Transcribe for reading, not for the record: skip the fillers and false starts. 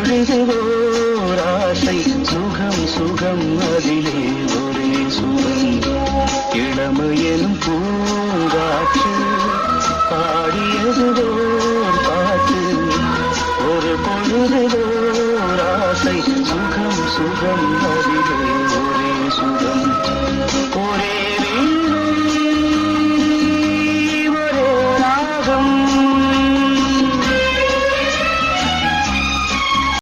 பொழுது ஓராசை சுகம் சுகம் அதிலே ஒரே சுகம் இளமையெனும் பூங்காற்று பாடியது ஓர் பாட்டு ஒரு பொழுது ஓராசை சுகம் சுகம் அதிலே ஒரே சுகம் ஒரே